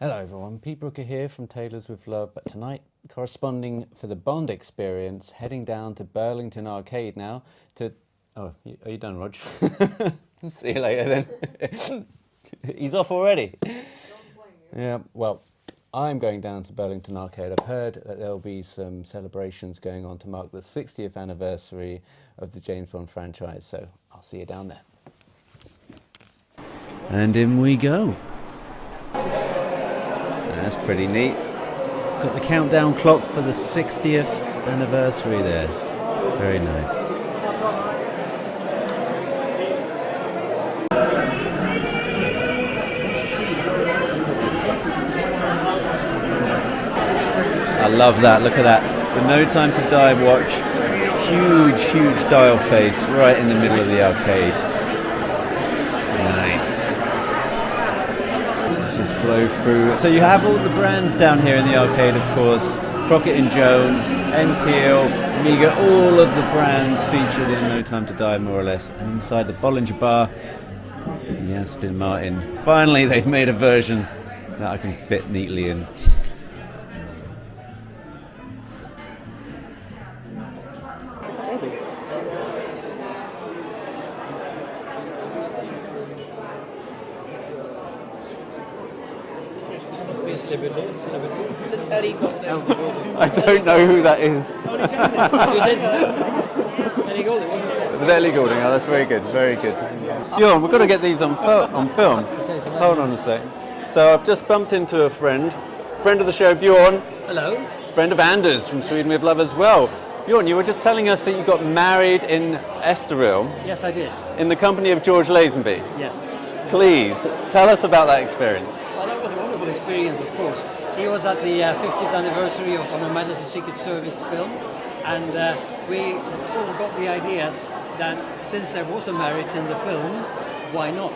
Hello everyone, Brooker here from Tailors With Love, but tonight corresponding for the Bond experience, heading down to Burlington Arcade now to... Oh, are you done, Rog? See you later then. He's off already. Yeah, well, I'm going down to Burlington Arcade. I've heard that there'll be some celebrations going on to mark the 60th anniversary of the James Bond franchise, so I'll see you down there. And in we go. That's pretty neat. Got the countdown clock for the 60th anniversary there. Very nice. I love that. Look at that. The No Time to Die watch. Huge dial face right in the middle of the arcade. Nice. Just blow through. So you have all the brands down here in the arcade, of course. Crockett & Jones, NPL, Amiga, all of the brands featured in No Time to Die, more or less. And inside the Bollinger Bar, the Aston Martin. Finally, they've made a version that I can fit neatly in. I don't know who that is. Ellie Goulding, wasn't it? With Ellie Goulding, oh, that's very good, very good. Bjorn, we've got to get these on film. Hold on a sec. So I've just bumped into a friend of the show, Bjorn. Hello. Friend of Anders from Sweden With Love as well. Bjorn, you were just telling us that you got married in Estoril. Yes, I did. In the company of George Lazenby. Yes. Please, tell us about that experience. Well, that was a wonderful experience, of course. He was at the 50th anniversary of Her Majesty's Secret Service film, and we sort of got the idea that since there was a marriage in the film, why not?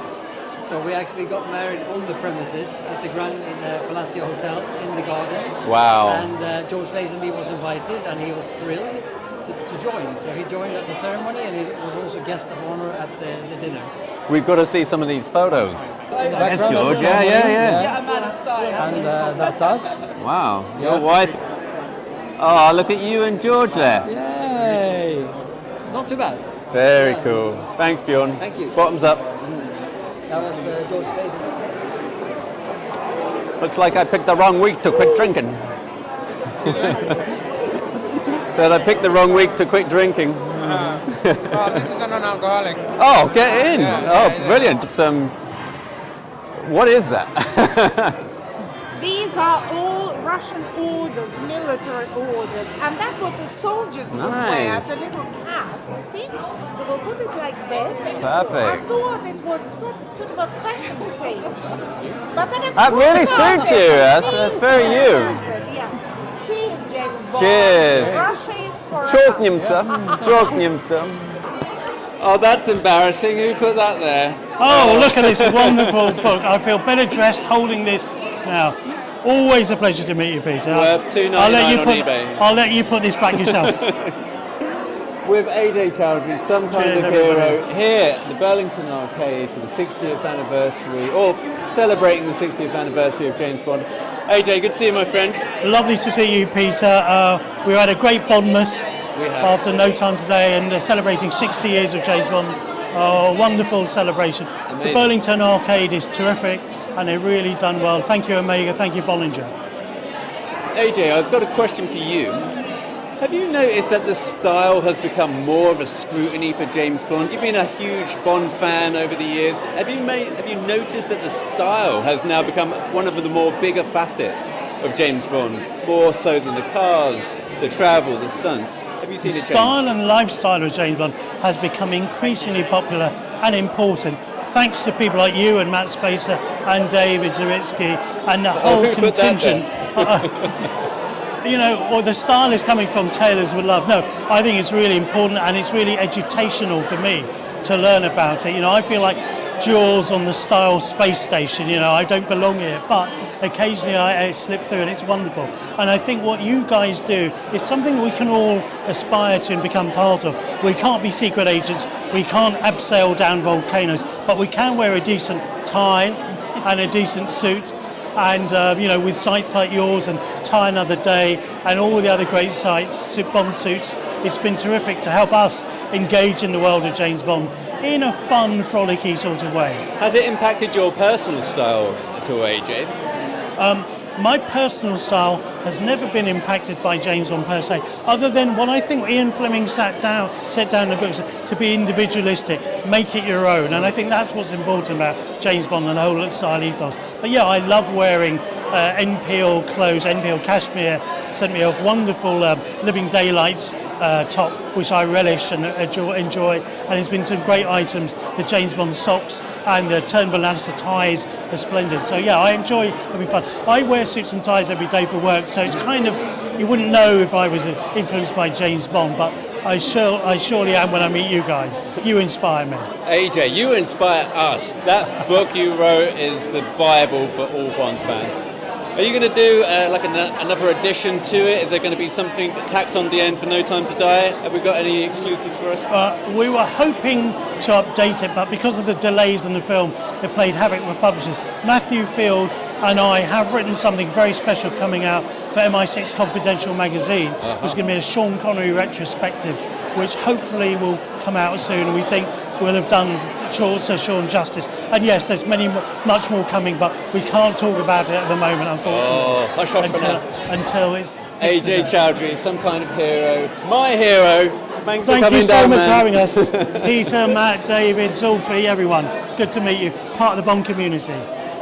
So we actually got married on the premises at the Grand Palacio Hotel in the garden. Wow. And George Lazenby was invited, and he was thrilled to join. So he joined at the ceremony, and he was also guest of honor at the dinner. We've got to see some of these photos. That's George, yeah. And that's us. Wow, your Yes. wife. Oh, look at you and George there. Yay! It's not too bad. Very cool. Thanks, Bjorn. Thank you. Bottoms up. That was George Lazenby. Looks like I picked the wrong week to quit drinking. Said I picked the wrong week to quit drinking. Well, this is a non-alcoholic. Oh, get in. Yeah, Brilliant. What is that? These are all Russian orders, military orders, and that's what the soldiers would wear as a little cap, you see? They will put it like this. Perfect. I thought it was sort of a fashion statement. But then That really suits you, that's very you. Yeah. Cheers, James Bond. Cheers. Russia is forever. Чокнемся. Oh, that's embarrassing. Who put that there? Oh, look at this wonderful book. I feel better dressed holding this now. Always a pleasure to meet you, Peter. Worth $2.99 on eBay. I'll let you put this back yourself. With AJ Chowdhury, some kind Cheers, of hero, everybody. here at the Burlington Arcade for the 60th anniversary, or celebrating the 60th anniversary of James Bond. AJ, good to see you, my friend. Lovely to see you, Peter. We had a great Bondmas after No Time Today and celebrating 60 years of James Bond. Oh, wonderful celebration. Amazing. The Burlington Arcade is terrific and they've really done well. Thank you, Omega. Thank you, Bollinger. AJ, I've got a question for you. Have you noticed that the style has become more of a scrutiny for James Bond? You've been a huge Bond fan over the years. Have you noticed that the style has now become one of the more bigger facets of James Bond, more so than the cars, the travel, the stunts? Have you seen The it change? style and lifestyle of James Bond has become increasingly popular and important, thanks to people like you and Matt Spacer and David Zawitsky and the whole who put that contingent. Or the style is coming from Tailors With Love. No, I think it's really important and it's really educational for me to learn about it. I feel like Jaws on the style space station. I don't belong here, but occasionally I slip through and it's wonderful. And I think what you guys do is something we can all aspire to and become part of. We can't be secret agents, we can't abseil down volcanoes, but we can wear a decent tie and a decent suit And you know, with sites like yours and Tie Another Day and all the other great sites, Bond Suits, it's been terrific to help us engage in the world of James Bond in a fun, frolicky sort of way. Has it impacted your personal style at all, AJ? My personal style has never been impacted by James Bond per se, other than what I think Ian Fleming set down in the books, to be individualistic, make it your own, and I think that's what's important about James Bond and the whole style ethos. But yeah, I love wearing NPL clothes. NPL Cashmere sent me a wonderful Living Daylights top, which I relish and enjoy, and there's been some great items. The James Bond socks and the Turnbull Lannister ties are splendid. So yeah, I enjoy having fun. I wear suits and ties every day for work, so it's kind of, you wouldn't know if I was influenced by James Bond, but I surely am when I meet you guys. You inspire me. AJ, you inspire us. That book you wrote is the Bible for all Bond fans. Are you going to do another edition to it? Is there going to be something tacked on the end for No Time to Die? Have we got any exclusives for us? We were hoping to update it, but because of the delays in the film, it played havoc with publishers. Matthew Field and I have written something very special coming out for MI6 Confidential magazine. It's going to be a Sean Connery retrospective, which hopefully will come out soon, and we think we'll have done Sir Sean justice. And yes, there's much more coming, but we can't talk about it at the moment, unfortunately. Hush for now. Until it's AJ Chowdhury, some kind of hero. My hero. Thanks for Thank coming you so down, much man. for having us. Peter, Matt, David, Zulfi, everyone. Good to meet you. Part of the Bond community.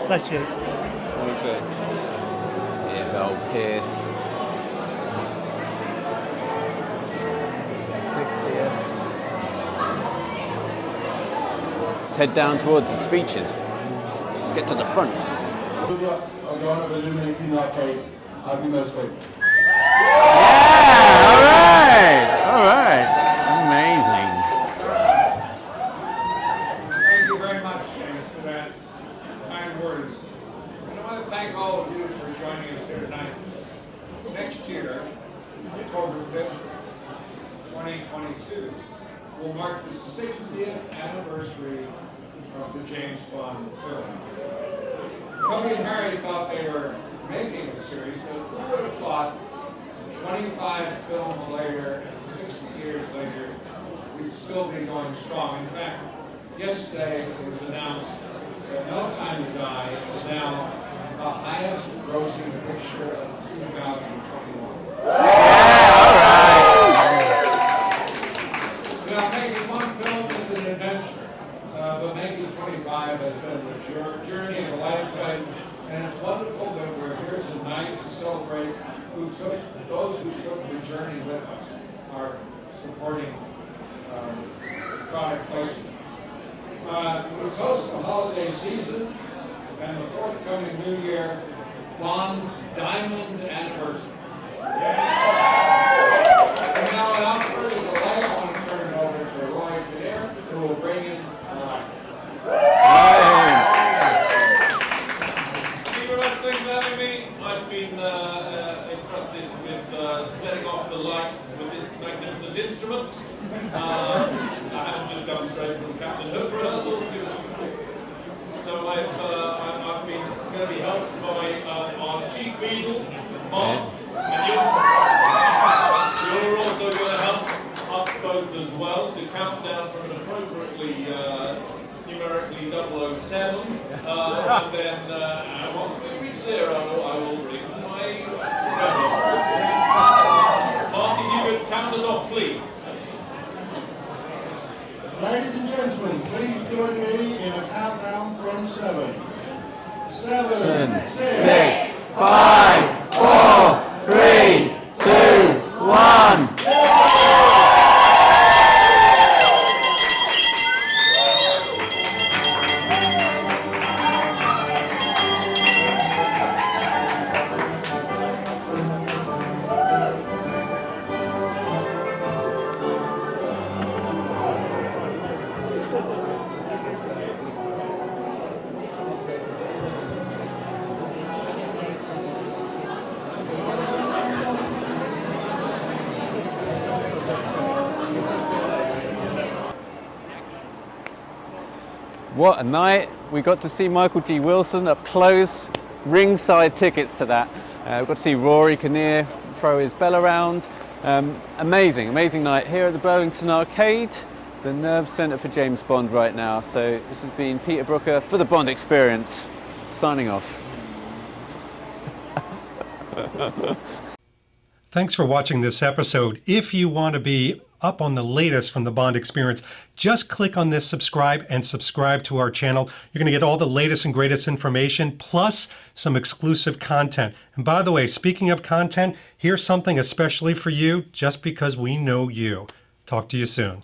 Bless you. Here's old Pierce. 60th. Let's head down towards the speeches. Get to the front. With us on the honour of Illuminating Arcade, I'll be most welcome. Yeah, all right, amazing. Thank you very much, James, for that kind words. And I want to thank all of you for joining us here tonight. Next year, October 5th, 2022, will mark the 60th anniversary of the James Bond film. Cody and Harry thought they were making a series, but who would have thought 25 films later and 60 years later, we'd still be going strong. In fact, yesterday it was announced that No Time to Die is now the highest grossing picture of 2021. Now, making one film is an adventure, but making 25 has been a journey of a lifetime, and it's wonderful that we're here tonight to celebrate those who took the journey with us, our supporting product placement. We toast the holiday season and the forthcoming new year, Bond's Diamond Anniversary. And now, without further delay, I want to turn it over to Roy Kinnear, who will bring in live. Thank you very much, thanks for having me. I've been entrusted with setting off the lights with this magnificent instrument. I haven't just come straight from Captain Hook rehearsals. So I've been going to be helped by our chief beadle, Mark, and you're also going to help us both as well to count down from an appropriately numerically 007, and then once we reach 0, I will ring my bell. Mark, if you could count us off, please. Ladies and gentlemen, please join me in a countdown from 7. 7, 6, 5, 4, 3, 2, 1. What a night. We got to see Michael G. Wilson up close. ringside tickets to that. We've got to see Rory Kinnear throw his bell around. Amazing night here at the Burlington Arcade, the nerve centre for James Bond right now. So this has been Peter Brooker for the Bond Experience, signing off. Thanks for watching this episode. If you want to be up on the latest from the Bond Experience, just click on this subscribe and subscribe to our channel. You're going to get all the latest and greatest information, plus some exclusive content. And by the way, speaking of content, here's something especially for you, just because we know you. Talk to you soon.